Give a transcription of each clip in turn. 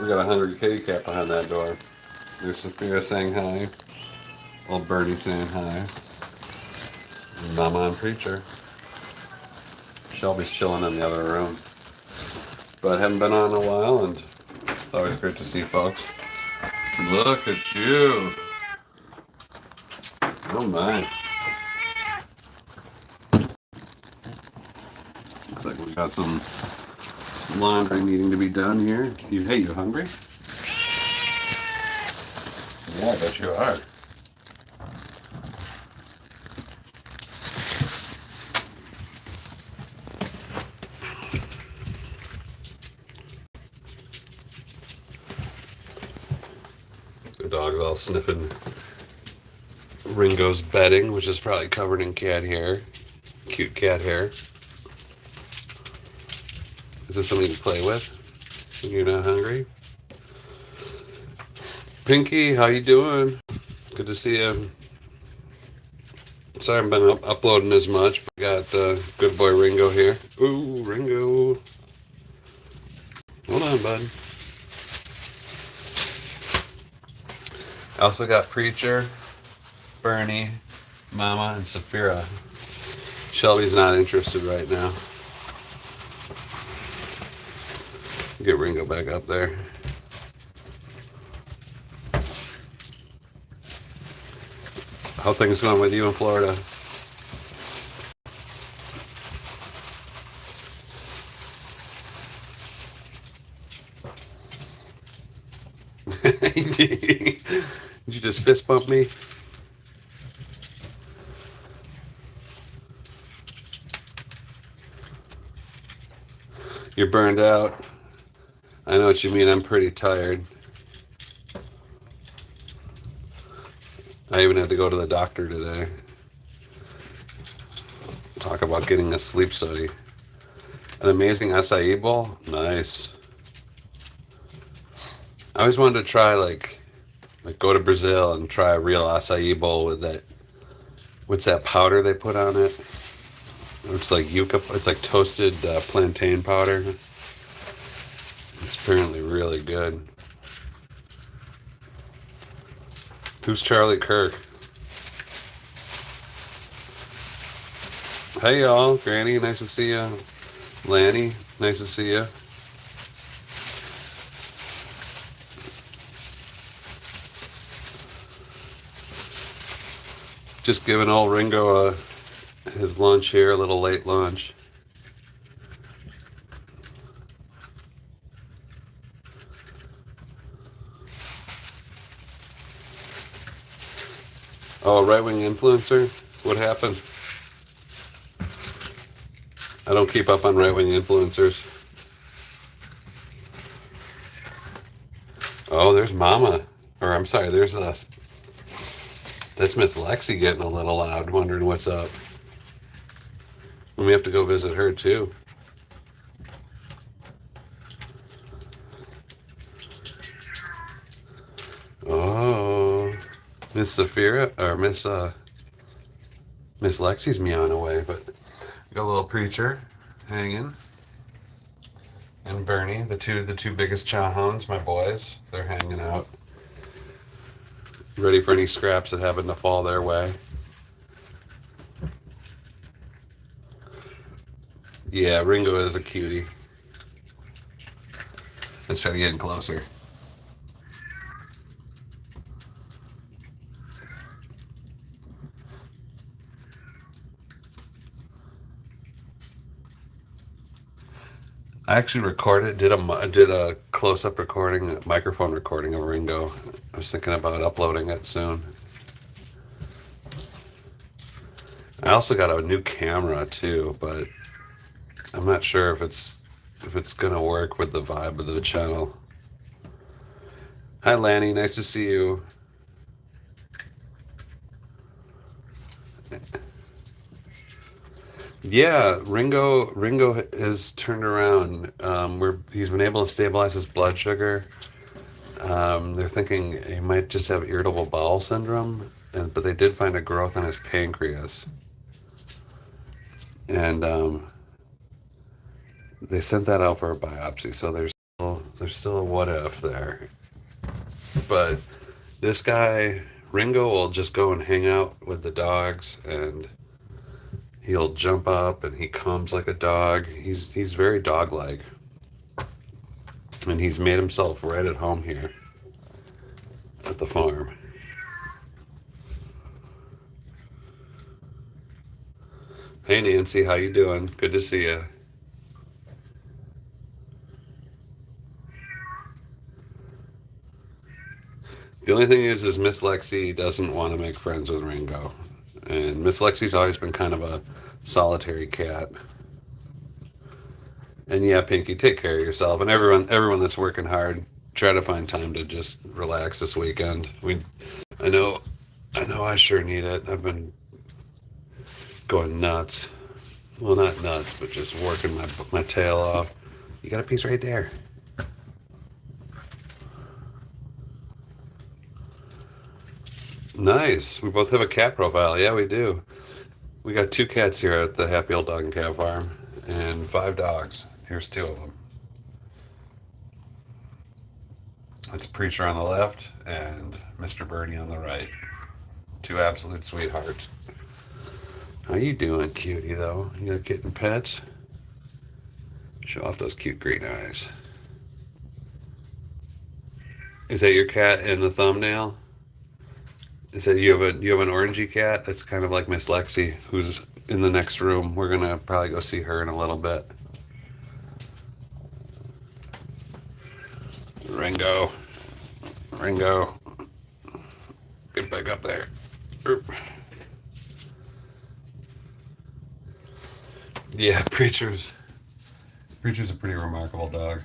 We got a hungry kitty cat behind that door. There's Sophia saying hi. Old Bernie saying hi. And Mama and Preacher. Shelby's chilling in the other room. But haven't been on in a while, and it's always great to see folks. Look at you. Oh my. Looks like we've got some laundry needing to be done here. Hey, you hungry? Yeah, I bet you are. The dog's all sniffing Ringo's bedding, which is probably covered in cat hair. Cute cat hair. Is this something to play with when you're not hungry? Pinky, how you doing? Good to see you. Sorry I haven't been uploading as much, but got good boy Ringo here. Ooh, Ringo. Hold on, bud. I also got Preacher, Bernie, Mama, and Saphira. Shelby's not interested right now. Get Ringo back up there. How things going with you in Florida? Did you just fist bump me? You're burned out. I know what you mean. I'm pretty tired. I even had to go to the doctor today. Talk about getting a sleep study. An amazing acai bowl? Nice. I always wanted to try like go to Brazil and try a real acai bowl with that. What's that powder they put on it? It's like yuca. It's like toasted plantain powder. It's apparently really good. Who's Charlie Kirk? Hey y'all, Granny, nice to see you. Lanny, nice to see you. Just giving old Ringo his lunch here, a little late lunch. Oh, a right-wing influencer? What happened? I don't keep up on right-wing influencers. Oh, there's Mama. Or I'm sorry, there's us. That's Miss Lexi getting a little loud, wondering what's up. And we have to go visit her too. Oh, Miss Saphira or Miss Lexi's meowing away, but we got a little Preacher hanging, and Bernie, the two biggest chow hounds, my boys. They're hanging out, ready for any scraps that happen to fall their way. Yeah, Ringo is a cutie. Let's try to get in closer. I actually recorded, did a close-up recording, a microphone recording of Ringo. I was thinking about uploading it soon. I also got a new camera too, but I'm not sure if it's gonna work with the vibe of the channel. Hi Lanny, nice to see you. Yeah, Ringo has turned around. He's been able to stabilize his blood sugar. They're thinking he might just have irritable bowel syndrome, but they did find a growth on his pancreas. And they sent that out for a biopsy, so there's there's still a what if there. But this guy, Ringo, will just go and hang out with the dogs, and he'll jump up and he comes like a dog. He's very dog-like. And he's made himself right at home here at the farm. Hey Nancy, how you doing? Good to see you. The only thing is Miss Lexi doesn't want to make friends with Ringo. And Miss Lexi's always been kind of a solitary cat. And yeah, Pinky, take care of yourself. And everyone that's working hard, try to find time to just relax this weekend. I know I sure need it. I've been going nuts. Well, not nuts, but just working my tail off. You got a piece right there. Nice. We both have a cat profile. Yeah, we do. We got 2 cats here at the Happy Old Dog and Cat Farm, and 5 dogs. Here's 2 of them. That's Preacher on the left and Mr. Birdie on the right. 2 absolute sweethearts. How you doing, cutie, though? You got kitten pets? Show off those cute green eyes. Is that your cat in the thumbnail? Is that you have an orangey cat that's kind of like Miss Lexi, who's in the next room? We're gonna probably go see her in a little bit. Ringo, get back up there. Oop. Yeah, Preacher's a pretty remarkable dog.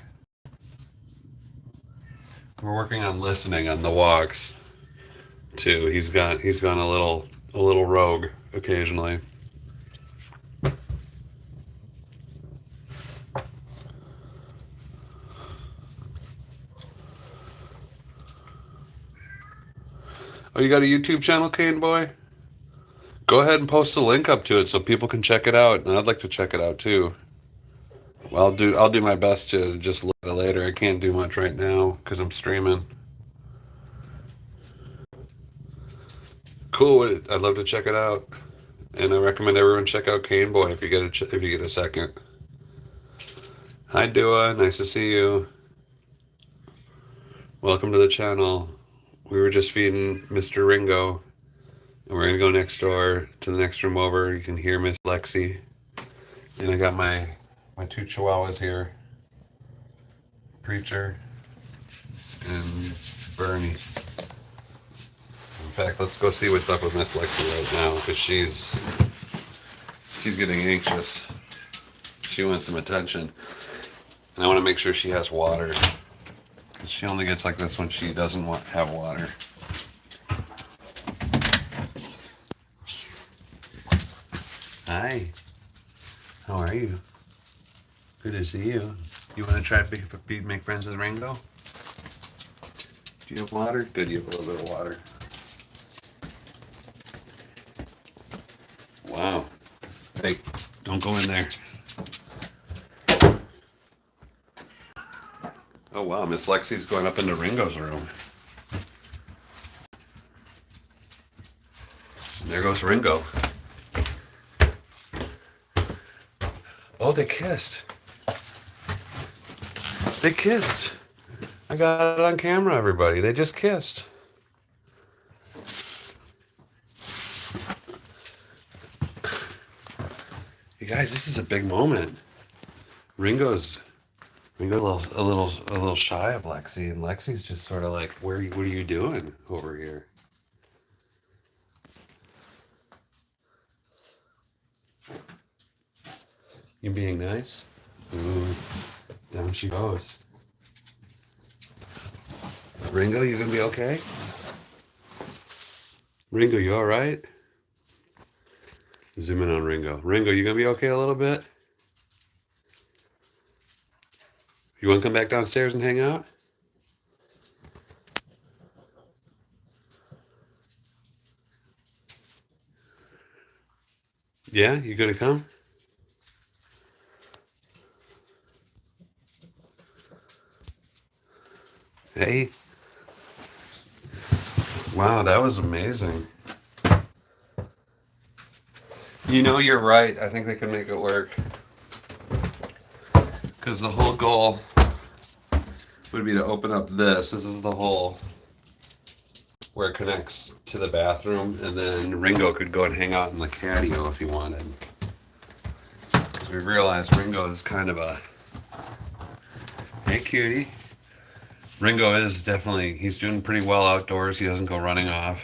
We're working on listening on the walks too. He's gone a little rogue occasionally. Oh, you got a YouTube channel, Cane Boy? Go ahead and post a link up to it so people can check it out, and I'd like to check it out too. Well, I'll do my best to just look at it later. I can't do much right now because I'm streaming. Cool. I'd love to check it out, and I recommend everyone check out Cane Boy if you get a second. Hi, Dua. Nice to see you. Welcome to the channel. We were just feeding Mr. Ringo, and we're gonna go next door to the next room over. You can hear Miss Lexi, and I got my 2 chihuahuas here, Preacher and Bernie. In fact, let's go see what's up with Miss Lexi right now, because she's getting anxious. She wants some attention, and I want to make sure she has water, because she only gets like this when she doesn't have water. Hi, how are you? Good to see you. You want to try to make friends with Ringo? Do you have water? Good, you have a little bit of water. Wow. Hey, don't go in there. Oh wow, Miss Lexi's going up into Ringo's room. And there goes Ringo. Oh, they kissed. They kissed. I got it on camera, everybody. They just kissed. You guys, this is a big moment. Ringo's a little shy of Lexi, and Lexi's just sort of like, what are you doing over here? You being nice? Ooh, down she goes. Ringo, you gonna be okay? Ringo, you all right? Zoom in on Ringo. Ringo, you gonna be okay a little bit? You want to come back downstairs and hang out? Yeah, you gonna come? Hey. Wow, that was amazing. You know, you're right. I think they can make it work. Because the whole goal would be to open up this. This is the hole where it connects to the bathroom, and then Ringo could go and hang out in the catio if he wanted. Because we realized Ringo is kind of a... Hey, cutie. Ringo is definitely... He's doing pretty well outdoors. He doesn't go running off.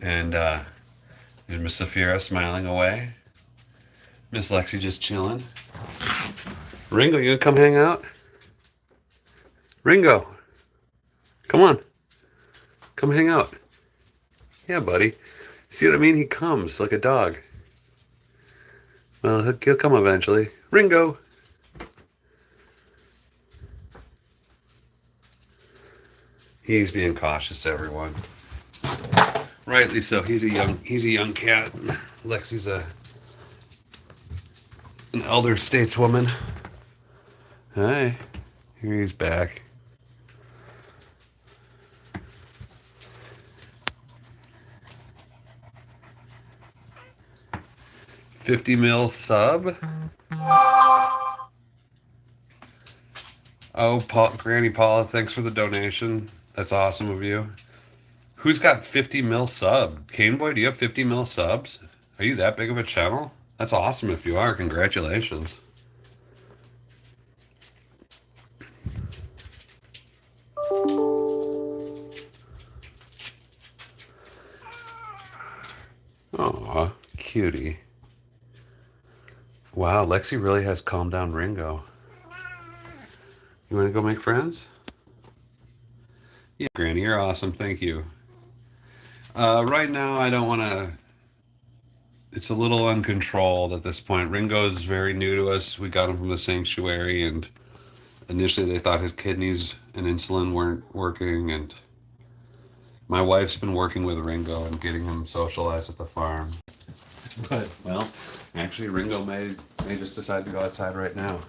And there's Miss Safira smiling away. Miss Lexi just chilling. Ringo, you gonna come hang out? Ringo, come on. Come hang out. Yeah, buddy. See what I mean? He comes like a dog. Well, he'll come eventually. Ringo. He's being cautious, everyone. Rightly so. He's a young cat. Lexi's an elder stateswoman. Hi. Here he's back. $50 mil sub. Oh, Granny Paula, thanks for the donation. That's awesome of you. Who's got 50 mil sub? Cane Boy, do you have 50 mil subs? Are you that big of a channel? That's awesome if you are. Congratulations. Aw, cutie. Wow, Lexi really has calmed down Ringo. You want to go make friends? Yeah, Granny, you're awesome. Thank you. Right now, I don't want to... It's a little uncontrolled at this point. Ringo's very new to us. We got him from the sanctuary, and initially they thought his kidneys and insulin weren't working, and my wife's been working with Ringo and getting him socialized at the farm. But, well, actually Ringo may just decide to go outside right now.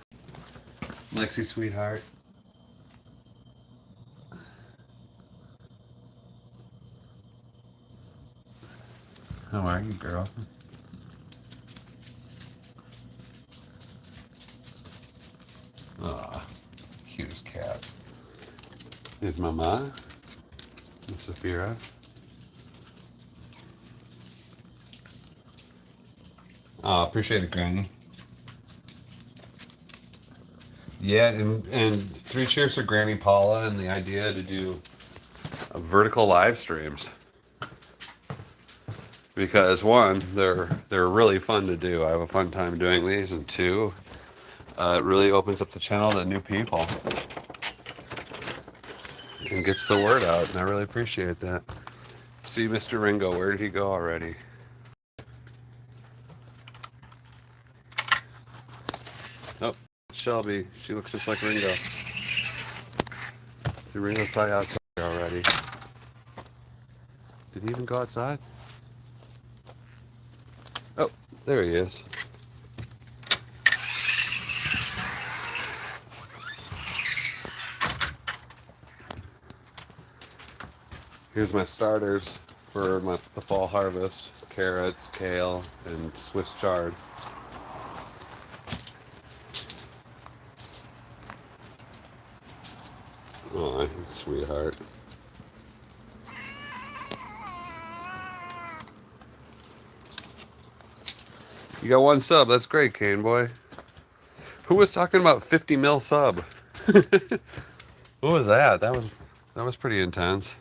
Lexi, sweetheart. How are you, girl? Aw, cutest cat. Here's Mama. And Safira. Oh, appreciate it, Granny. Yeah, and 3 cheers for Granny Paula and the idea to do vertical live streams. Because 1, they're really fun to do. I have a fun time doing these, and 2, it really opens up the channel to new people and gets the word out, and I really appreciate that. See Mr. Ringo, where did he go already? Oh, Shelby, she looks just like Ringo. See, Ringo's probably outside already. Did he even go outside? Oh, there he is. Here's my starters for the fall harvest. Carrots, kale, and Swiss chard. Aw, sweetheart. You got 1 sub. That's great, Cane Boy. Who was talking about 50 mil sub? What was that? That was pretty intense.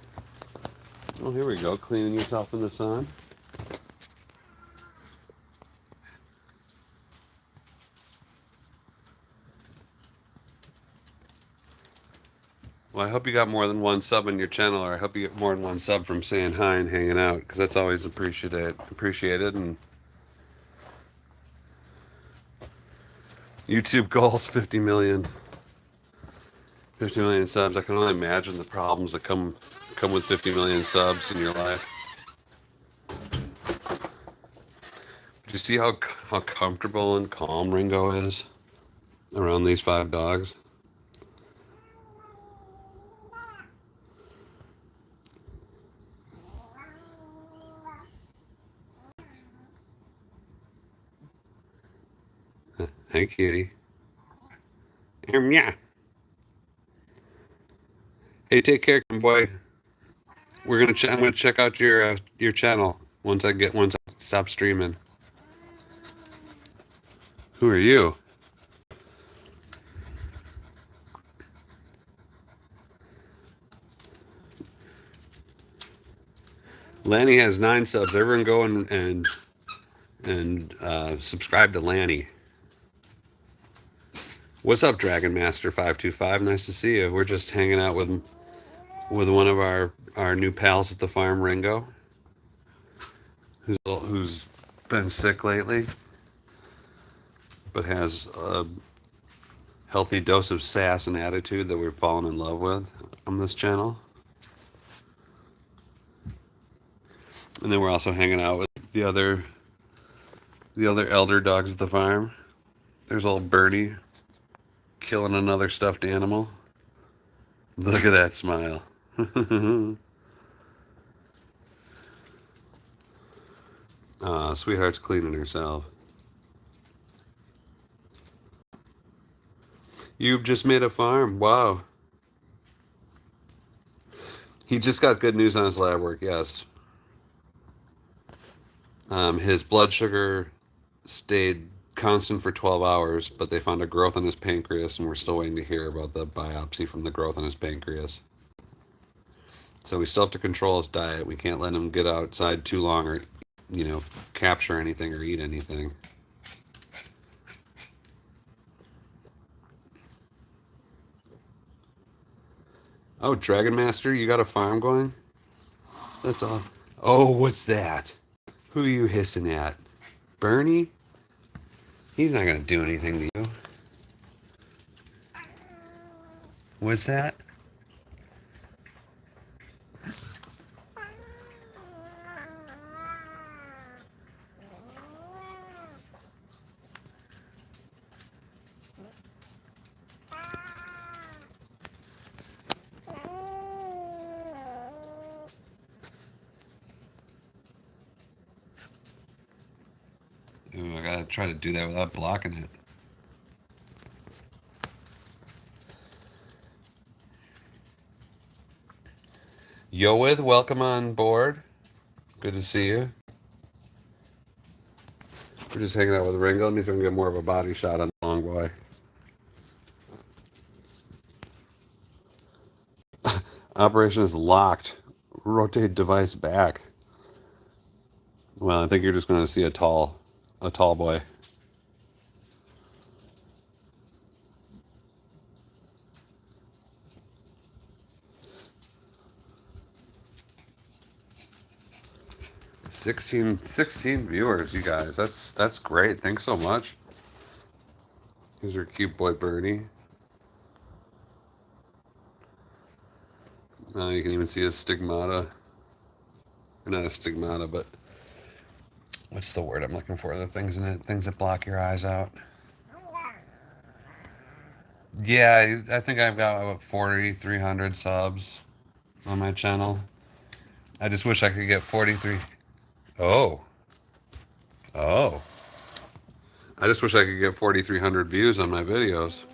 Oh, here we go. Cleaning yourself in the sun. Well, I hope you got more than 1 sub on your channel, or I hope you get more than 1 sub from saying hi and hanging out, because that's always appreciated. And YouTube goals 50 million subs. I can only imagine the problems that come with 50 million subs in your life. Do you see how comfortable and calm Ringo is around these 5 dogs? Hey, kitty. Yeah. Hey, take care, boy. I'm gonna check out your channel once I stop streaming. Who are you? Lanny has 9 subs. Everyone go and subscribe to Lanny. What's up, Dragon Master 525? Nice to see you. We're just hanging out with one of our new pals at the farm, Ringo, who's been sick lately, but has a healthy dose of sass and attitude that we've fallen in love with on this channel. And then we're also hanging out with the other elder dogs at the farm. There's old Bernie killing another stuffed animal. Look at that smile. Sweetheart's cleaning herself. You've just made a farm. Wow. He just got good news on his lab work, yes. His blood sugar stayed constant for 12 hours, but they found a growth in his pancreas, and we're still waiting to hear about the biopsy from the growth in his pancreas. So we still have to control his diet. We can't let him get outside too long or, capture anything or eat anything. Oh, Dragon Master, you got a farm going? That's all. Oh, what's that? Who are you hissing at? Bernie? He's not going to do anything to you. What's that? Ooh, I gotta try to do that without blocking it. Yo-with, welcome on board. Good to see you. We're just hanging out with Ringo. Let me see if we can get more of a body shot on the long boy. Operation is locked. Rotate device back. Well, I think you're just going to see a tall boy. Sixteen viewers, you guys. That's great. Thanks so much. Here's your cute boy Bernie. You can even see his stigmata. Not a stigmata, but what's the word I'm looking for? The things in it, things that block your eyes out. Yeah, I think I've got about 4,300 subs on my channel. I just wish I could get 43. Oh. I just wish I could get 4,300 views on my videos.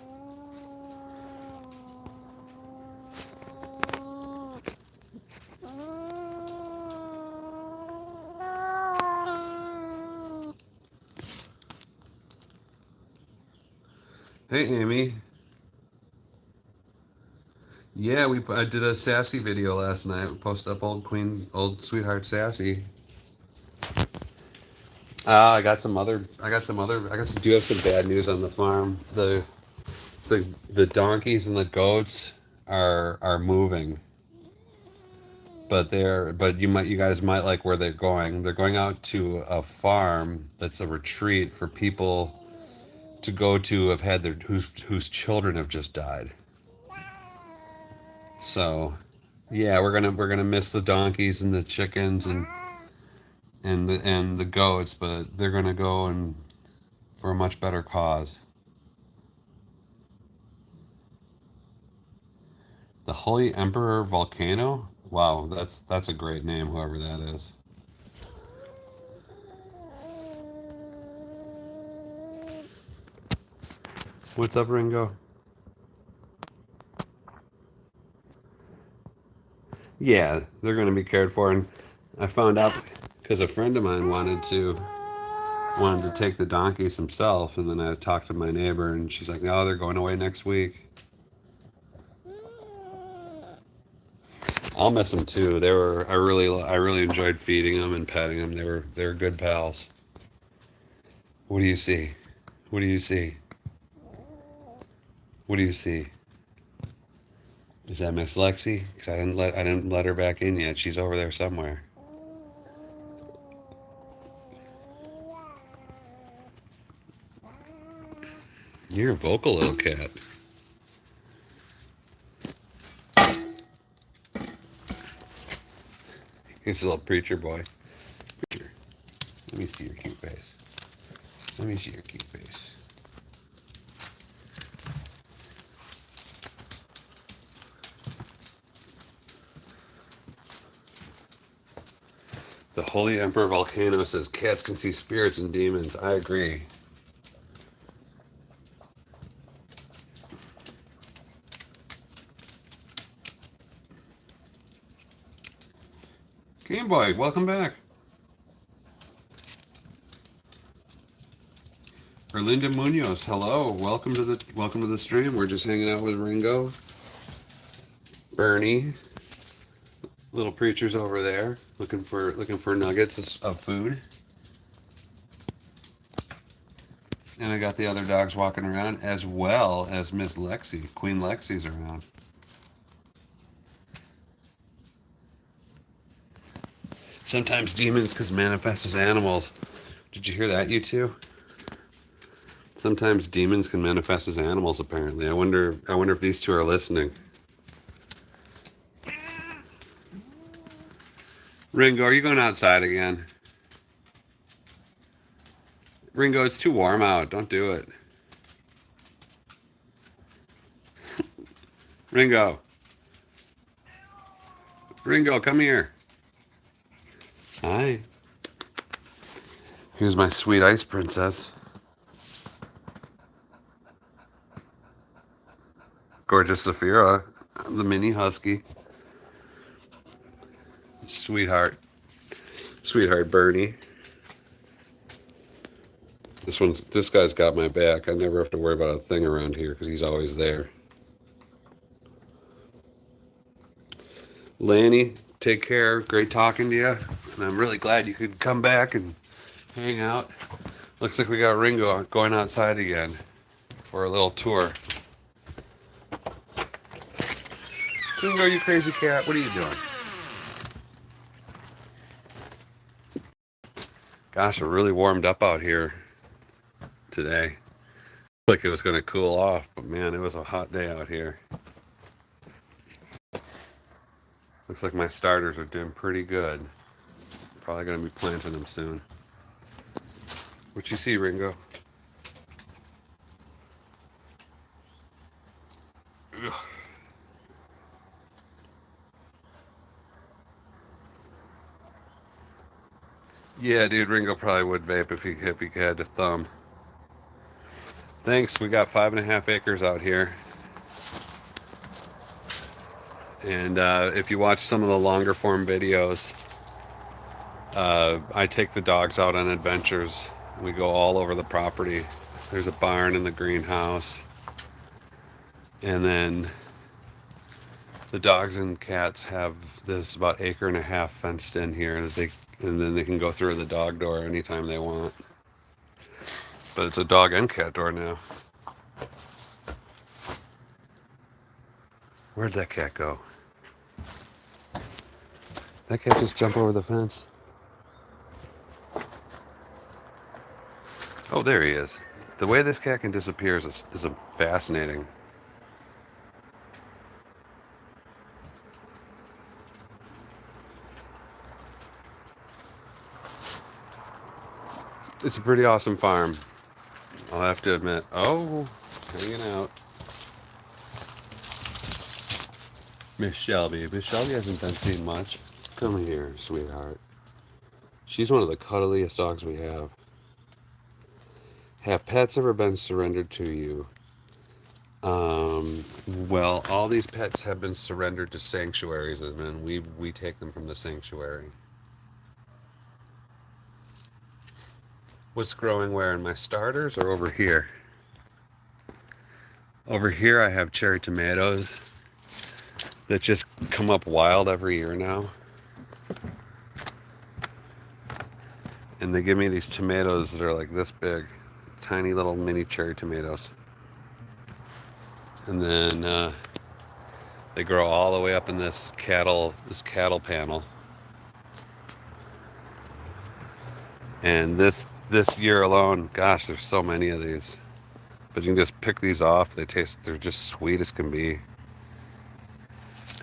Hey, Amy. Yeah, I did a Sassy video last night. We posted up old sweetheart Sassy. Do have some bad news on the farm. The donkeys and the goats are moving. But you guys might like where they're going. They're going out to a farm that's a retreat for people to go to whose children have just died. So, yeah, we're gonna miss the donkeys and the chickens and the goats, but they're gonna go and for a much better cause. The Holy Emperor Volcano? Wow, that's a great name, whoever that is. What's up, Ringo? Yeah, they're going to be cared for. And I found out because a friend of mine wanted to take the donkeys himself, and then I talked to my neighbor, and she's like, "No, they're going away next week." I'll miss them too. I really enjoyed feeding them and petting them. They were good pals. What do you see? What do you see? What do you see? Is that Miss Lexi? Because I didn't let her back in yet. She's over there somewhere. You're a vocal little cat. Here's a little preacher boy. Preacher. Let me see your cute face. Let me see your cute face. The Holy Emperor Volcano says cats can see spirits and demons. I agree. Game Boy, welcome back. Erlinda Munoz, hello. Welcome to the stream. We're just hanging out with Ringo, Bernie, little preachers over there, looking for nuggets of food. And I got the other dogs walking around, as well as Miss Lexi. Queen Lexi's around. Sometimes demons can manifest as animals. Did you hear that, you two? Sometimes demons can manifest as animals, apparently. I wonder if these two are listening. Ringo, are you going outside again? Ringo, it's too warm out. Don't do it. Ringo. Ringo, come here. Hi. Here's my sweet ice princess. Gorgeous Saphira, the mini husky. Sweetheart. Sweetheart Bernie. This guy's got my back. I never have to worry about a thing around here because he's always there. Lanny, take care. Great talking to you. And I'm really glad you could come back and hang out. Looks like we got Ringo going outside again for a little tour. Ringo, you crazy cat. What are you doing? Gosh, it really warmed up out here today. Like it was going to cool off, but man, it was a hot day out here. Looks like my starters are doing pretty good. Probably going to be planting them soon. What you see, Ringo? Ugh. Yeah, dude, Ringo probably would vape if he had a thumb. Thanks, we got 5.5 acres out here. And if you watch some of the longer form videos, I take the dogs out on adventures. We go all over the property. There's a barn in the greenhouse. And then the dogs and cats have this about 1.5 acres fenced in here and then they can go through the dog door anytime they want. But it's a dog and cat door now. Where'd that cat go? That cat just jumped over the fence. Oh, there he is. The way this cat can disappear is fascinating. It's a pretty awesome farm, I'll have to admit. Oh, hanging out. Miss Shelby. Miss Shelby hasn't been seen much. Come here, sweetheart. She's one of the cuddliest dogs we have. Have pets ever been surrendered to you? Well, all these pets have been surrendered to sanctuaries, and then we take them from the sanctuary. What's growing where, in my starters or over here? Over here I have cherry tomatoes that just come up wild every year now. And they give me these tomatoes that are like this big, tiny little mini cherry tomatoes. And then they grow all the way up in this cattle panel. And this year alone, gosh, there's so many of these. But you can just pick these off. They're just sweet as can be.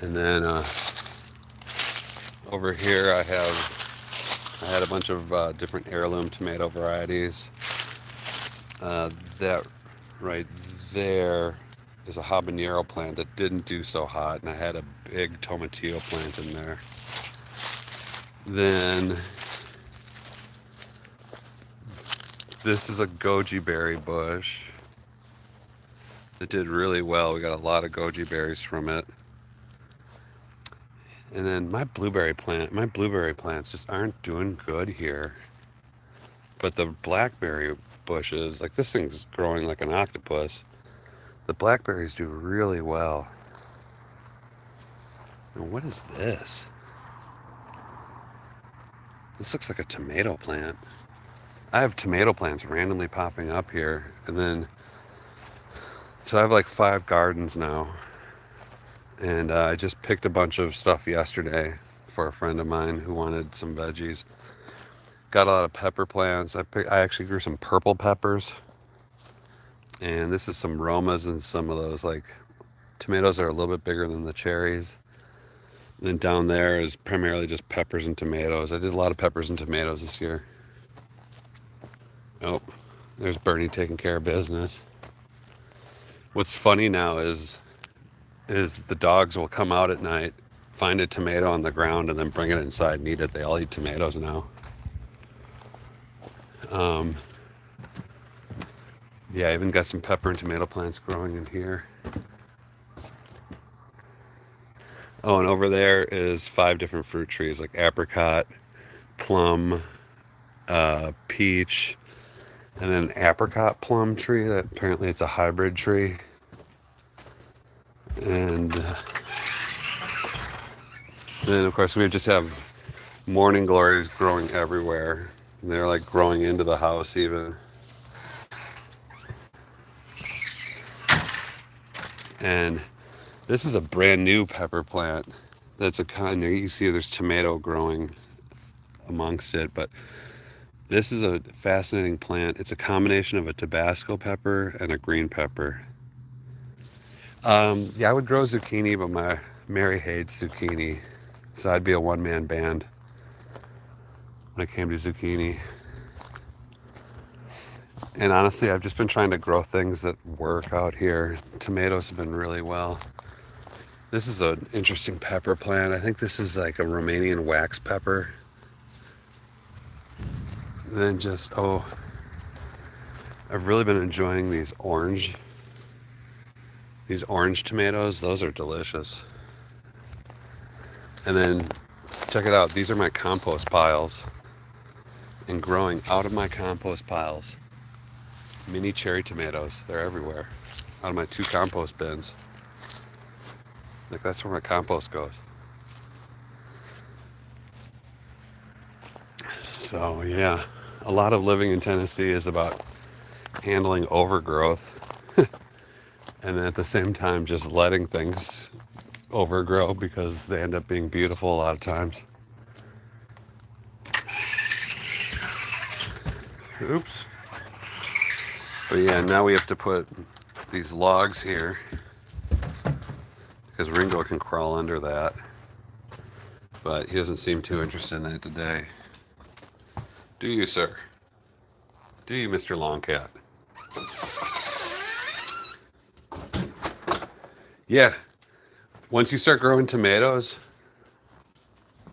And then over here I had a bunch of different heirloom tomato varieties. That right there is a habanero plant that didn't do so hot, and I had a big tomatillo plant in there. Then this is a goji berry bush that did really well. We got a lot of goji berries from it. And then my blueberry plants just aren't doing good here. But the blackberry bushes, like this thing's growing like an octopus. The blackberries do really well. And what is this? This looks like a tomato plant. I have tomato plants randomly popping up here. And then, so I have like 5 gardens now. And I just picked a bunch of stuff yesterday for a friend of mine who wanted some veggies. Got a lot of pepper plants. I actually grew some purple peppers. And this is some Romas and some of those like tomatoes are a little bit bigger than the cherries. And then down there is primarily just peppers and tomatoes. I did a lot of peppers and tomatoes this year. Oh, there's Bernie taking care of business. What's funny now is the dogs will come out at night, find a tomato on the ground, and then bring it inside and eat it. They all eat tomatoes now. Yeah, I even got some pepper and tomato plants growing in here. Oh, and over there is 5 different fruit trees, like apricot, plum, peach, and then an apricot plum tree that apparently it's a hybrid tree. And then of course we just have morning glories growing everywhere. They're like growing into the house even. And this is a brand new pepper plant. That's a kind of, you see there's tomato growing amongst it, but this is a fascinating plant. It's a combination of a Tabasco pepper and a green pepper. Yeah, I would grow zucchini, but Mary hates zucchini, so I'd be a one-man band when it came to zucchini. And honestly, I've just been trying to grow things that work out here. Tomatoes have been really well. This is an interesting pepper plant. I think this is like a Romanian wax pepper. And then just, I've really been enjoying these orange tomatoes. Those are delicious. And then check it out. These are my compost piles. And growing out of my compost piles, mini cherry tomatoes. They're everywhere. Out of my 2 compost bins. Like that's where my compost goes. So yeah, a lot of living in Tennessee is about handling overgrowth. And then at the same time just letting things overgrow because they end up being beautiful a lot of times. Oops. But yeah, now we have to put these logs here because Ringo can crawl under that. But he doesn't seem too interested in that today. Do you, sir? Do you, Mr. Longcat? Yeah. Once you start growing tomatoes,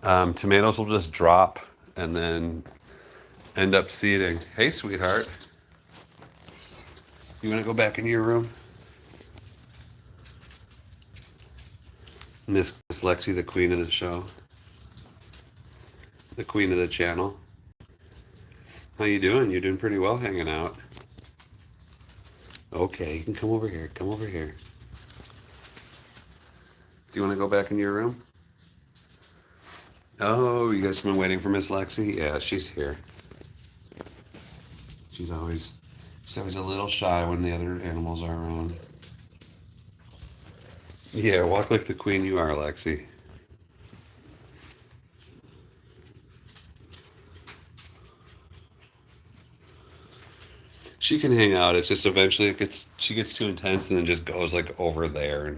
tomatoes will just drop and then end up seeding. Hey, sweetheart. You want to go back into your room? Miss Lexi, the queen of the show, the queen of the channel. How you doing? You're doing pretty well hanging out. Okay, you can come over here. Come over here. Do you want to go back in your room? Oh, you guys have been waiting for Miss Lexi? Yeah, she's here. She's always a little shy when the other animals are around. Yeah, walk like the queen you are, Lexi. She can hang out. It's just eventually she gets too intense and then just goes like over there.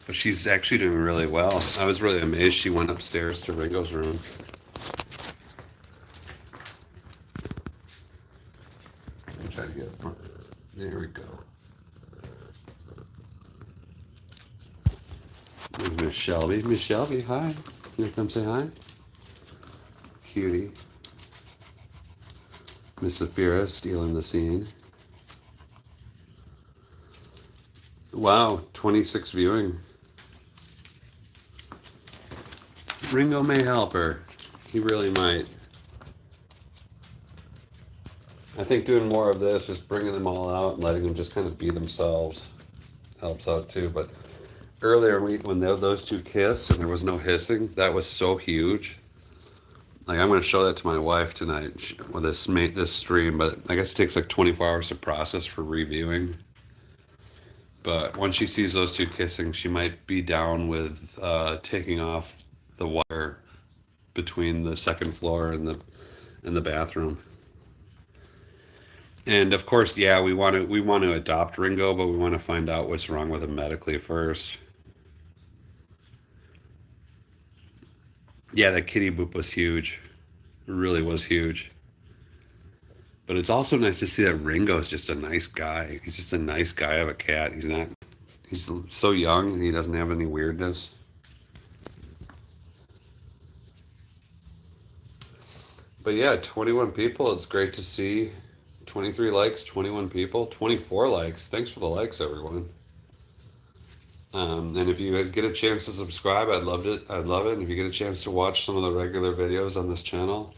But she's actually doing really well. I was really amazed she went upstairs to Ringo's room. Let me try to get it front. There we go. There's Miss Shelby. Miss Shelby, hi. You come say hi? Cutie. Miss Safira stealing the scene. Wow, 26 viewing. Ringo may help her. He really might. I think doing more of this, just bringing them all out and letting them just kind of be themselves, helps out too. But earlier when those two kissed and there was no hissing, that was so huge. Like, I'm going to show that to my wife tonight with this stream, but I guess it takes like 24 hours to process for reviewing. But once she sees those two kissing, she might be down with taking off the wire between the second floor and the bathroom. And of course, yeah, we want to adopt Ringo, but we want to find out what's wrong with him medically first. Yeah, that kitty boop was huge. It really was huge. But it's also nice to see that Ringo is just a nice guy. He's just a nice guy of a cat. He's so young and he doesn't have any weirdness. But yeah, 21 people. It's great to see. 23 likes, 21 people, 24 likes. Thanks for the likes, everyone. And if you get a chance to subscribe, I'd love it. And if you get a chance to watch some of the regular videos on this channel,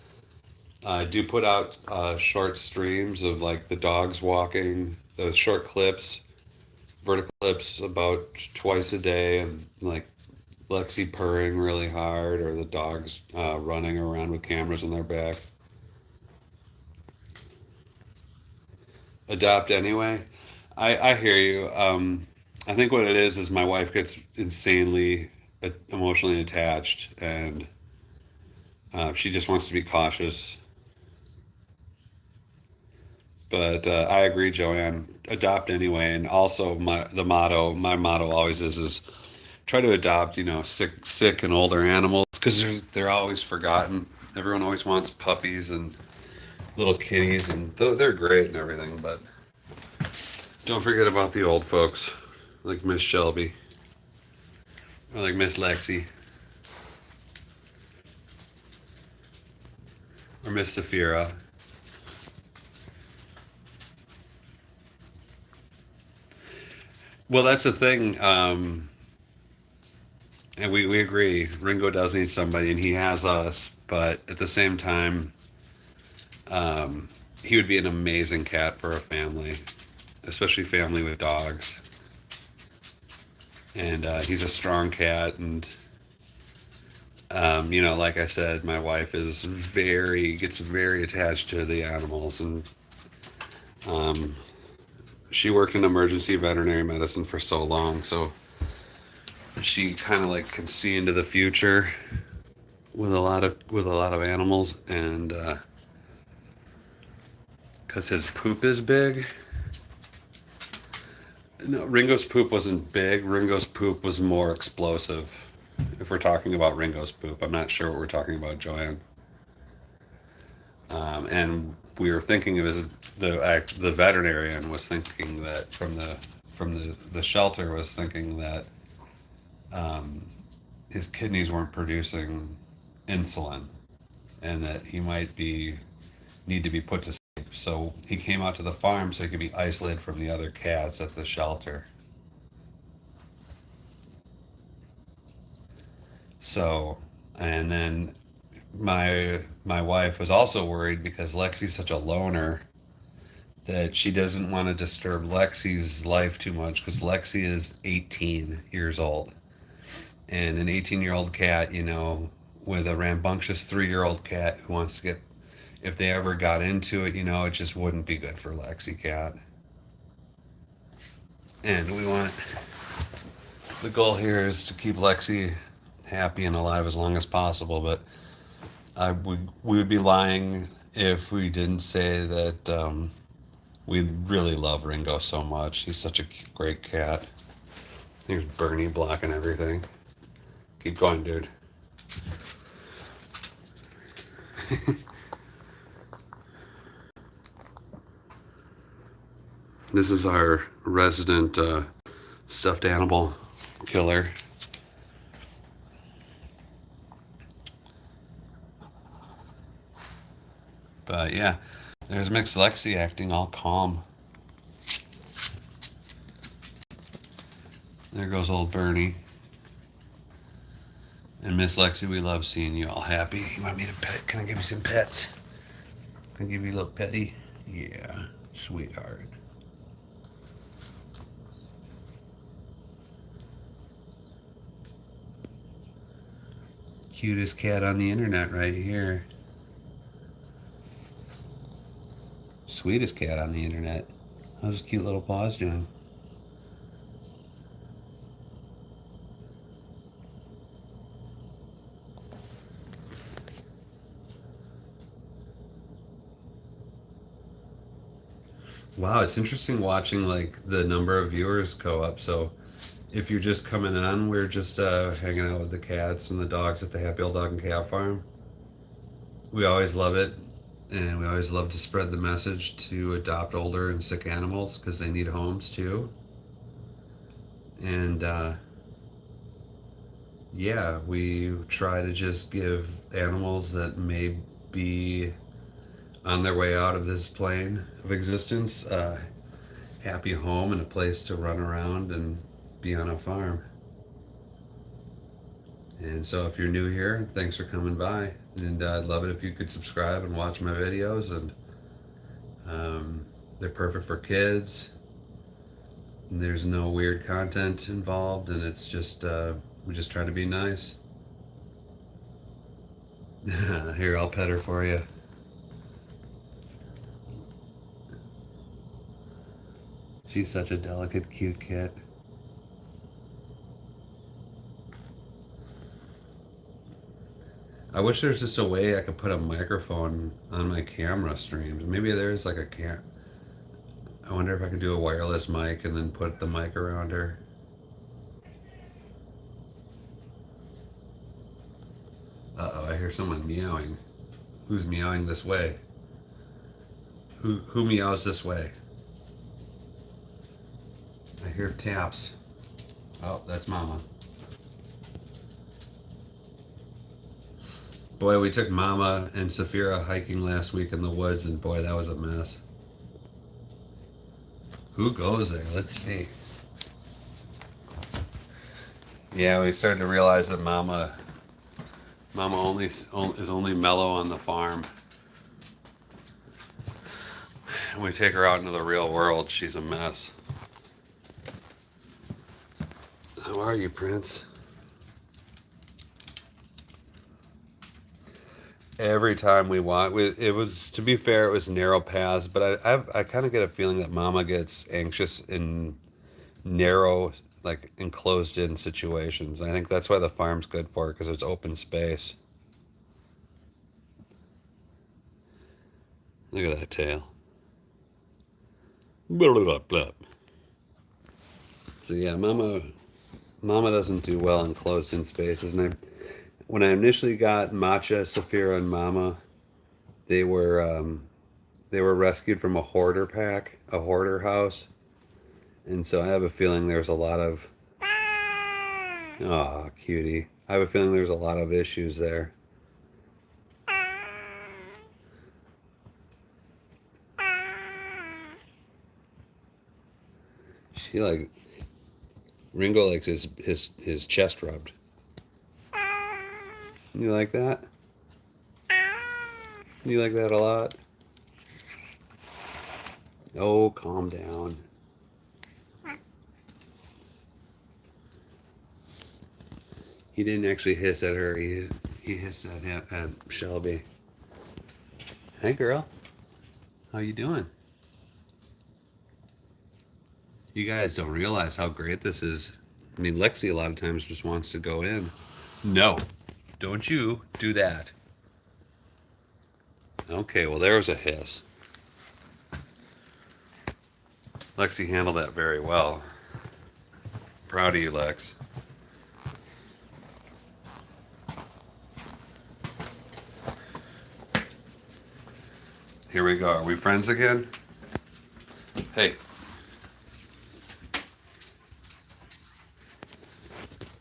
I do put out short streams of like the dogs walking, those short clips, vertical clips about twice a day, and like Lexi purring really hard or the dogs running around with cameras on their back. Adopt anyway. I hear you. I think what it is my wife gets insanely emotionally attached, and she just wants to be cautious. But I agree, Joanne. Adopt anyway, and also my motto always is try to adopt, sick and older animals because they're always forgotten. Everyone always wants puppies and little kitties, and they're great and everything, but don't forget about the old folks like Miss Shelby or like Miss Lexi or Miss Safira. Well, that's the thing, and we agree. Ringo does need somebody, and he has us, but at the same time, he would be an amazing cat for a family, especially family with dogs. And he's a strong cat, and like I said, my wife gets very attached to the animals, and she worked in emergency veterinary medicine for so long, so she kind of like can see into the future with a lot of animals, and because his poop is big. No, Ringo's poop wasn't big. Ringo's poop was more explosive. If we're talking about Ringo's poop, I'm not sure what we're talking about, Joanne. And we were thinking the veterinarian was thinking that from the shelter was thinking that his kidneys weren't producing insulin, and that he might need to be put to sleep. So he came out to the farm so he could be isolated from the other cats at the shelter. So, and then my wife was also worried because Lexi's such a loner that she doesn't want to disturb Lexi's life too much because Lexi is 18 years old. And an 18-year-old cat, with a rambunctious 3-year-old cat who wants to get, if they ever got into it, it just wouldn't be good for Lexi cat. And the goal here is to keep Lexi happy and alive as long as possible. But we would be lying if we didn't say that we really love Ringo so much. He's such a great cat. Here's Bernie blocking everything. Keep going, dude. This is our resident stuffed animal killer. But yeah, there's Mix Lexi acting all calm. There goes old Bernie. And Miss Lexi, we love seeing you all happy. You want me to pet? Can I give you some pets? Can I give you a little petty? Yeah, sweetheart. Cutest cat on the internet right here. Sweetest cat on the internet. How's his cute little paws doing? Wow, it's interesting watching like the number of viewers go up. So if you're just coming on, we're just hanging out with the cats and the dogs at the Happy Old Dog and Cat Farm. We always love it, and we always love to spread the message to adopt older and sick animals because they need homes too. And yeah, we try to just give animals that may be on their way out of this plane of existence a happy home and a place to run around and be on a farm. And so if you're new here, thanks for coming by. And I'd love it if you could subscribe and watch my videos. And they're perfect for kids. And there's no weird content involved, and it's just we just try to be nice. Here, I'll pet her for you. She's such a delicate, cute cat. I wish there's just a way I could put a microphone on my camera streams. Maybe there's like a I wonder if I could do a wireless mic and then put the mic around her. Uh-oh, I hear someone meowing. Who's meowing this way? Who meows this way? I hear taps. Oh, that's Mama. Boy, we took Mama and Saphira hiking last week in the woods, and boy, that was a mess. Who goes there? Let's see. Yeah, we started to realize that Mama is only mellow on the farm. When we take her out into the real world, she's a mess. How are you, Prince? Every time we walk, it was, to be fair, it was narrow paths, but I kind of get a feeling that Mama gets anxious in narrow, like enclosed in situations. I think that's why the farm's good for her, because it's open space. Look at that tail. Blah, blah, blah. So yeah, Mama doesn't do well in closed in spaces. And when I initially got Matcha, Saphira, and Mama, they were rescued from a hoarder house. And so I have a feeling there's a lot of, oh, cutie. I have a feeling there's a lot of issues there. Ringo likes his chest rubbed. You like that? You like that a lot? Oh, calm down. He didn't actually hiss at her. He hissed at Shelby. Hey, girl. How you doing? You guys don't realize how great this is. I mean, Lexi a lot of times just wants to go in. No, don't you do that. Okay, well, there was a hiss. Lexi handled that very well. Proud of you, Lex. Here we go. Are we friends again? Hey.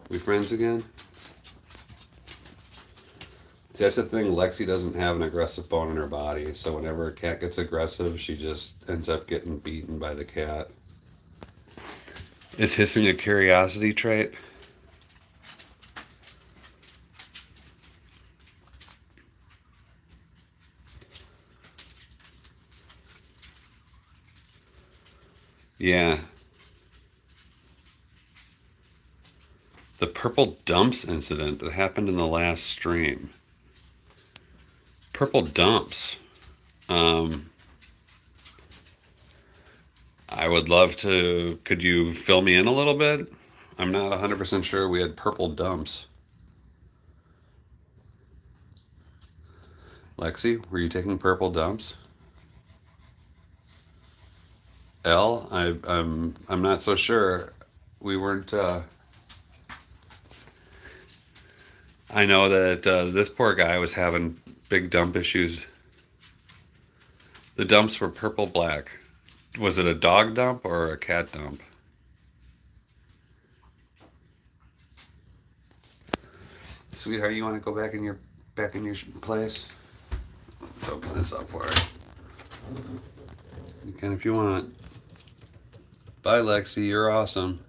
We friends again? See, that's the thing. Lexi doesn't have an aggressive bone in her body, so whenever a cat gets aggressive, she just ends up getting beaten by the cat. Is hissing a curiosity trait? Yeah. The purple dumps incident that happened in the last stream. Purple dumps. I would love to. Could you fill me in a little bit? I'm not 100% sure we had purple dumps. Lexi, were you taking purple dumps? I'm not so sure. We weren't. I know that this poor guy was having big dump issues. The dumps were purple black. Was it a dog dump or a cat dump? Sweetheart, you want to go back in your place? Let's open this up for her. You can if you want. Bye, Lexi. You're awesome.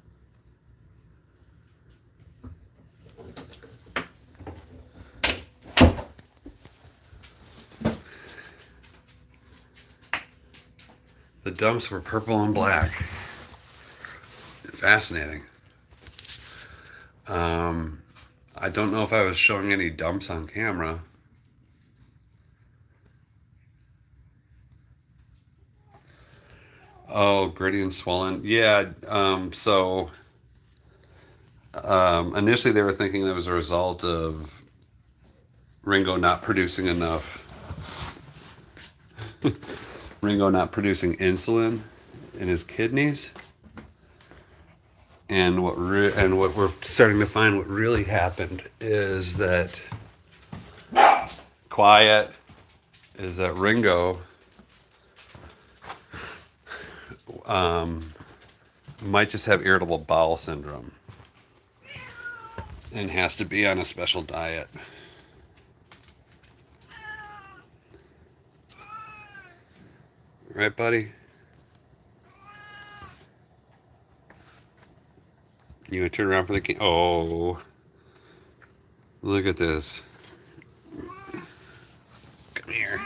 The dumps were purple and black. Fascinating. I don't know if I was showing any dumps on camera. Oh, gritty and swollen. Yeah, initially they were thinking that was a result of Ringo not producing enough. Ringo not producing insulin in his kidneys. And what we're starting to find what really happened is that Ringo might just have irritable bowel syndrome and has to be on a special diet. Right, buddy? You gonna turn around for the oh, look at this. Come here.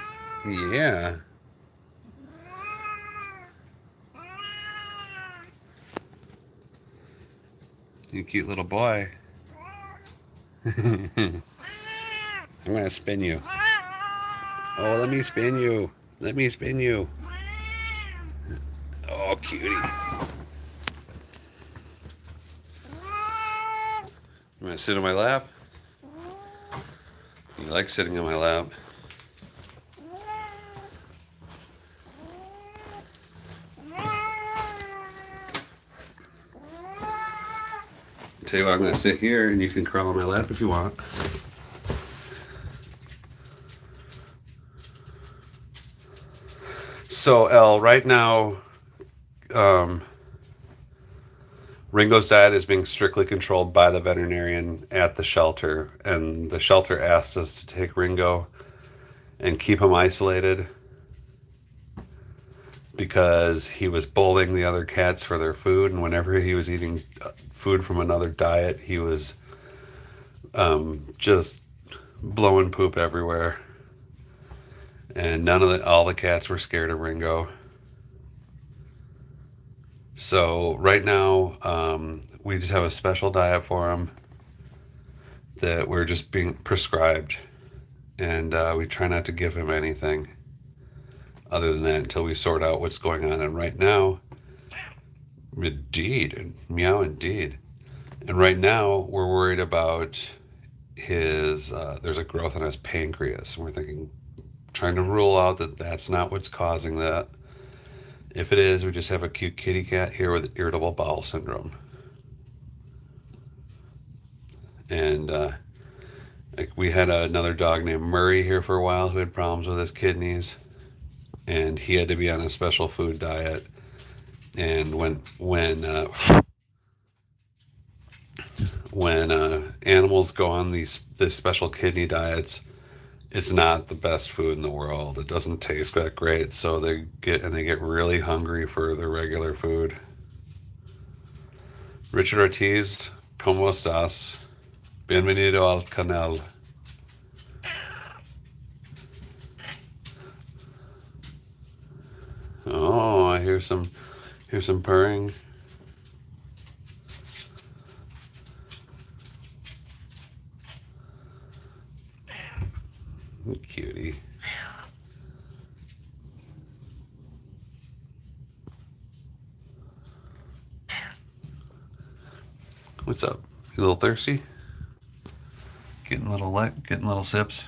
Yeah. You cute little boy. I'm gonna spin you. Oh, let me spin you. Let me spin you. Oh, cutie. You want to sit on my lap? You like sitting on my lap? Tell you what, I'm going to sit here and you can crawl on my lap if you want. So, Elle, right now, Ringo's diet is being strictly controlled by the veterinarian at the shelter, and the shelter asked us to take Ringo and keep him isolated because he was bullying the other cats for their food, and whenever he was eating food from another diet, he was just blowing poop everywhere. And all the cats were scared of Ringo. So right now, we just have a special diet for him that we're just being prescribed. And we try not to give him anything other than that until we sort out what's going on. And right now, indeed, meow indeed. And right now, we're worried about there's a growth in his pancreas. And we're trying to rule out that that's not what's causing that. If it is, we just have a cute kitty cat here with irritable bowel syndrome. And like we had another dog named Murray here for a while who had problems with his kidneys, and he had to be on a special food diet. And when animals go on these special kidney diets, it's not the best food in the world. It doesn't taste that great, so they get really hungry for their regular food. Richard Ortiz, ¿cómo estás? Bienvenido al canal. Oh, I hear some purring. Cutie. What's up? You a little thirsty? Getting little sips.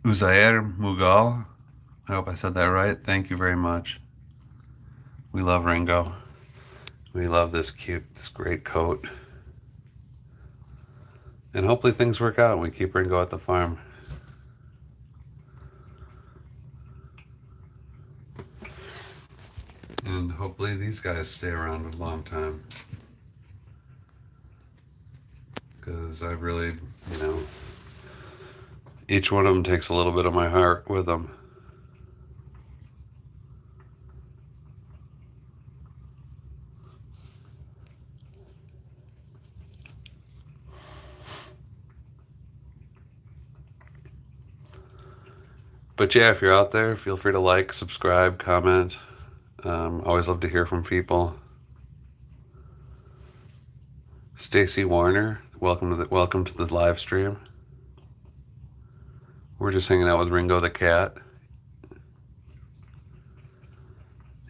Uzair Mughal, I hope I said that right. Thank you very much. We love Ringo. We love this great coat. And hopefully things work out and we keep Ringo at the farm. And hopefully these guys stay around a long time. Because I really, each one of them takes a little bit of my heart with them. But yeah, if you're out there, feel free to like, subscribe, comment. Always love to hear from people. Stacy Warner, welcome to the live stream. We're just hanging out with Ringo the cat.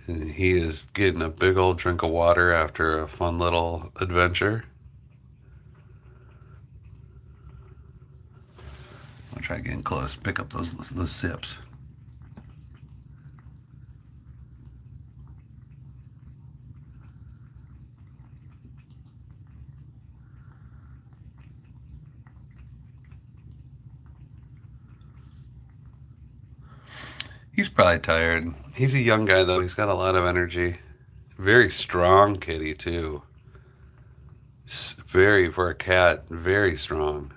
And he is getting a big old drink of water after a fun little adventure. I'll try getting close, pick up those sips. He's probably tired. He's a young guy, though. He's got a lot of energy. Very strong kitty, too. Very, for a cat, very strong.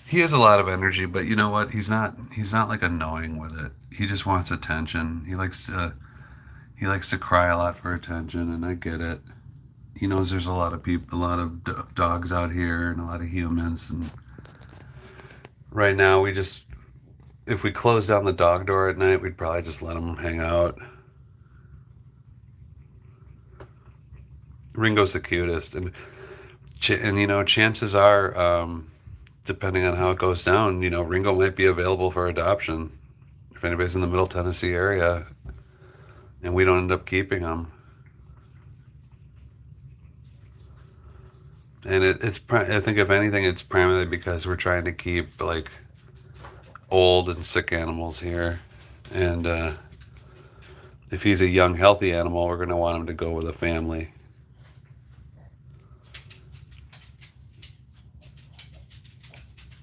He has a lot of energy, but you know what? He's not like annoying with it. He just wants attention. He likes to cry a lot for attention, and I get it. He knows there's a lot of dogs out here and a lot of humans, and right now if we close down the dog door at night, we'd probably just let him hang out. Ringo's the cutest, and chances are depending on how it goes down, Ringo might be available for adoption if anybody's in the Middle Tennessee area and we don't end up keeping him. And I think if anything, it's primarily because we're trying to keep like old and sick animals here. And if he's a young, healthy animal, we're going to want him to go with a family.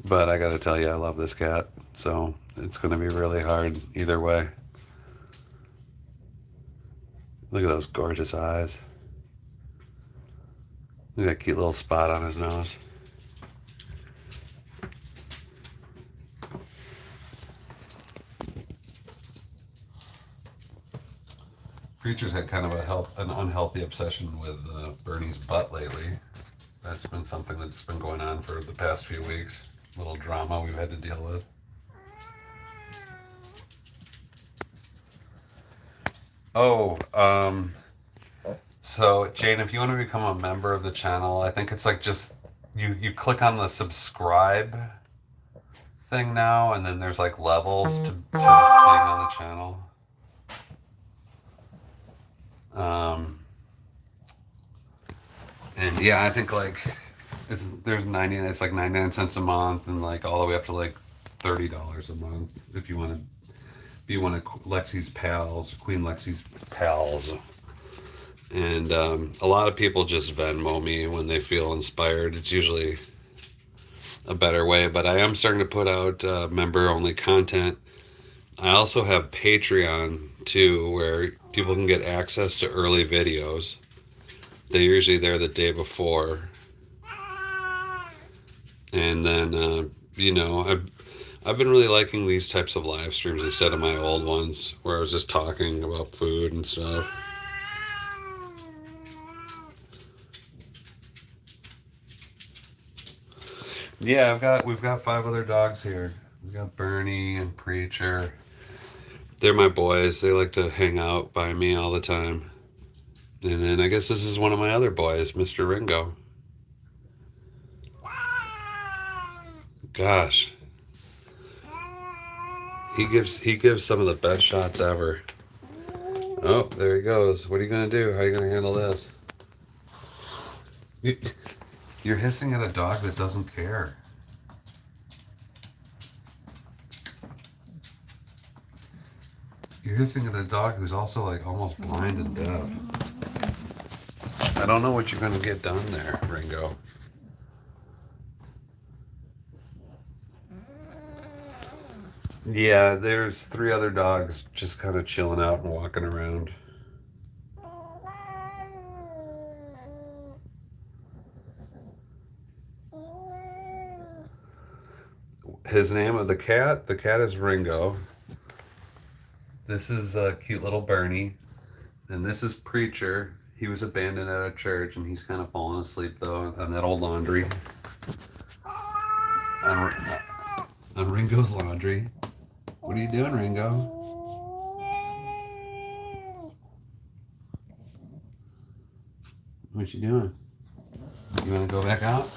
But I got to tell you, I love this cat. So it's going to be really hard either way. Look at those gorgeous eyes. Look at that cute little spot on his nose. Preacher's had kind of an unhealthy obsession with Bernie's butt lately. That's been something that's been going on for the past few weeks. A little drama we've had to deal with. Oh, so Jane, if you want to become a member of the channel, I think it's like just you click on the subscribe thing now, and then there's like levels to being on the channel. And yeah, I think like it's like 99 cents a month, and like all the way up to like $30 a month if you want to be one of Lexi's pals, Queen Lexi's pals. And a lot of people just Venmo me when they feel inspired. It's usually a better way, but I am starting to put out member-only content. I also have Patreon too, where people can get access to early videos. They're usually there the day before. And then, I've been really liking these types of live streams instead of my old ones where I was just talking about food and stuff. Yeah, we've got 5 other dogs here. We've got Bernie and Preacher. They're my boys. They like to hang out by me all the time. And then I guess this is one of my other boys, Mr. Ringo. Gosh. He gives some of the best shots ever. Oh, there he goes. What are you going to do? How are you going to handle this? You're hissing at a dog that doesn't care. You're hissing at a dog who's also like almost blind and deaf. I don't know what you're going to get done there, Ringo. Yeah, there's 3 other dogs just kind of chilling out and walking around. His name of the cat is Ringo. This is cute little Bernie. And this is Preacher. He was abandoned at a church, and he's kind of falling asleep, though, on that old laundry. On Ringo's laundry. What are you doing, Ringo? What you doing? You want to go back out?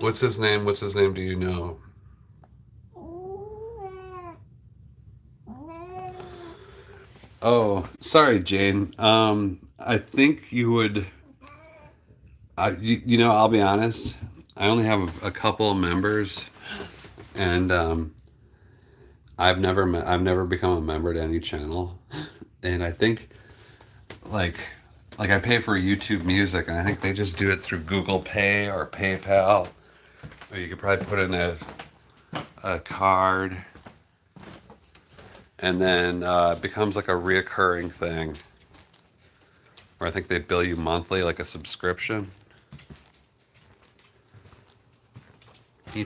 What's his name? What's his name? Do you know? Oh, sorry, Jane. I think you would. I'll be honest. I only have a couple of members, and I've never become a member to any channel, and I think like I pay for YouTube Music, and I think they just do it through Google Pay or PayPal. Or you could probably put in a card, and then it becomes like a reoccurring thing. Or I think they bill you monthly, like a subscription. You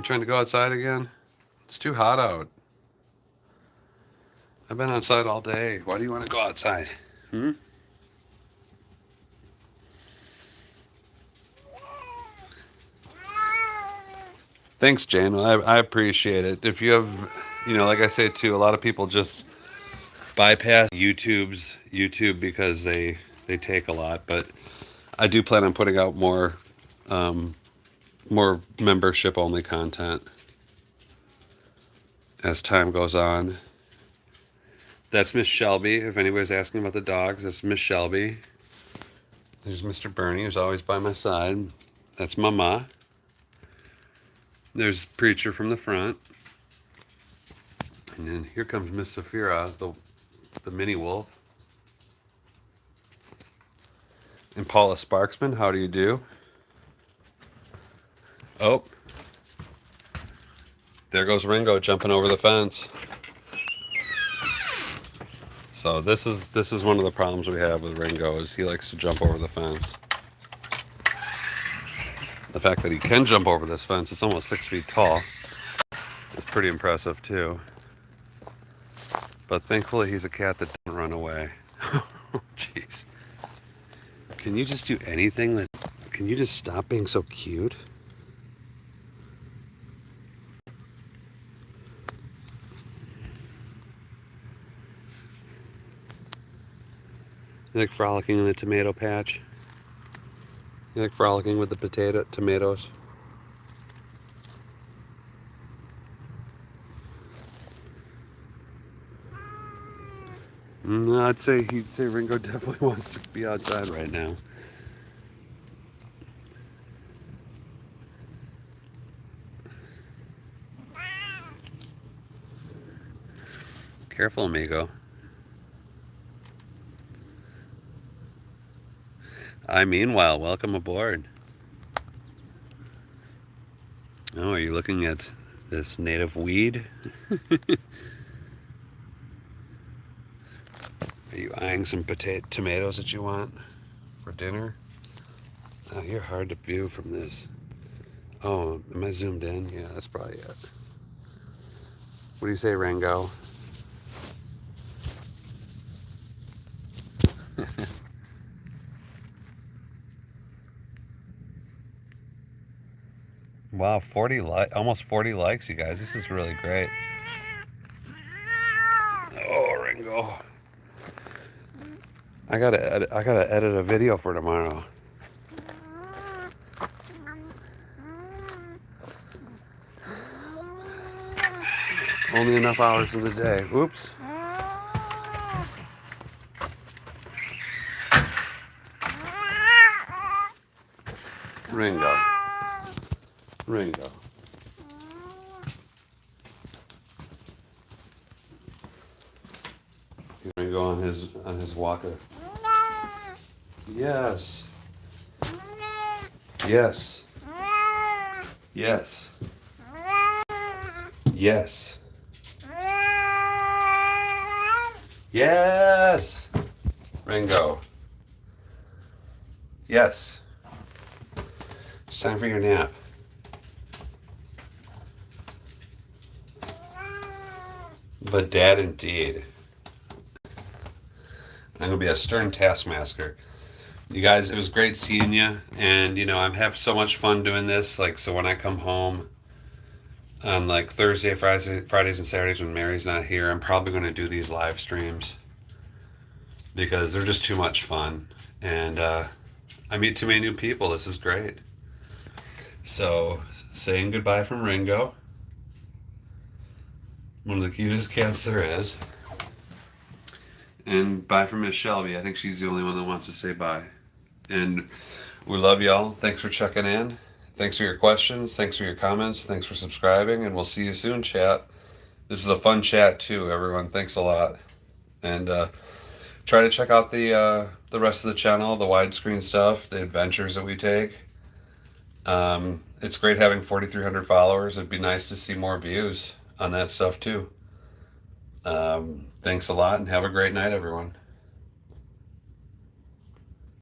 trying to go outside again? It's too hot out. I've been outside all day. Why do you want to go outside? Thanks, Jane. I appreciate it. If you have, like I say too, a lot of people just bypass YouTube because they take a lot, but I do plan on putting out more membership only content as time goes on. That's Miss Shelby. If anybody's asking about the dogs, that's Miss Shelby. There's Mr. Bernie, who's always by my side. That's Mama. There's Preacher from the front. And then here comes Miss Saphira, the mini wolf. And Paula Sparksman, how do you do? Oh, there goes Ringo jumping over the fence. So this is one of the problems we have with Ringo, is he likes to jump over the fence. The fact that he can jump over this fence, it's almost 6 feet tall. It's pretty impressive too. But thankfully he's a cat that doesn't run away. Jeez. Can you just do anything can you just stop being so cute? You like frolicking in the tomato patch? You like frolicking with the tomatoes? No, he'd say Ringo definitely wants to be outside right now. Careful, amigo. Meanwhile, welcome aboard. Oh, are you looking at this native weed? Are you eyeing some tomatoes that you want for dinner? Oh, you're hard to view from this. Oh, am I zoomed in? Yeah, that's probably it. What do you say, Rango? Wow, almost 40 likes, you guys. This is really great. Oh, Ringo. I gotta edit a video for tomorrow. Only enough hours in the day. Oops. Ringo. Ringo. Ringo on his walker. Yes. Yes. Yes. Yes. Yes. Ringo. Yes. It's time for your nap. But Dad, indeed. I'm gonna be a stern taskmaster. You guys, it was great seeing you, and I have so much fun doing this. Like, so when I come home on like Thursday, Fridays, and Saturdays when Mary's not here, I'm probably going to do these live streams because they're just too much fun, and I meet too many new people. This is great. So, saying goodbye from Ringo, one of the cutest cats there is, and bye from Miss Shelby. I think she's the only one that wants to say bye. And we love y'all. Thanks for checking in. Thanks for your questions. Thanks for your comments. Thanks for subscribing. And we'll see you soon, chat. This is a fun chat, too, everyone. Thanks a lot. And try to check out the rest of the channel, the widescreen stuff, the adventures that we take. It's great having 4,300 followers. It'd be nice to see more views on that stuff, too. Thanks a lot, and have a great night, everyone.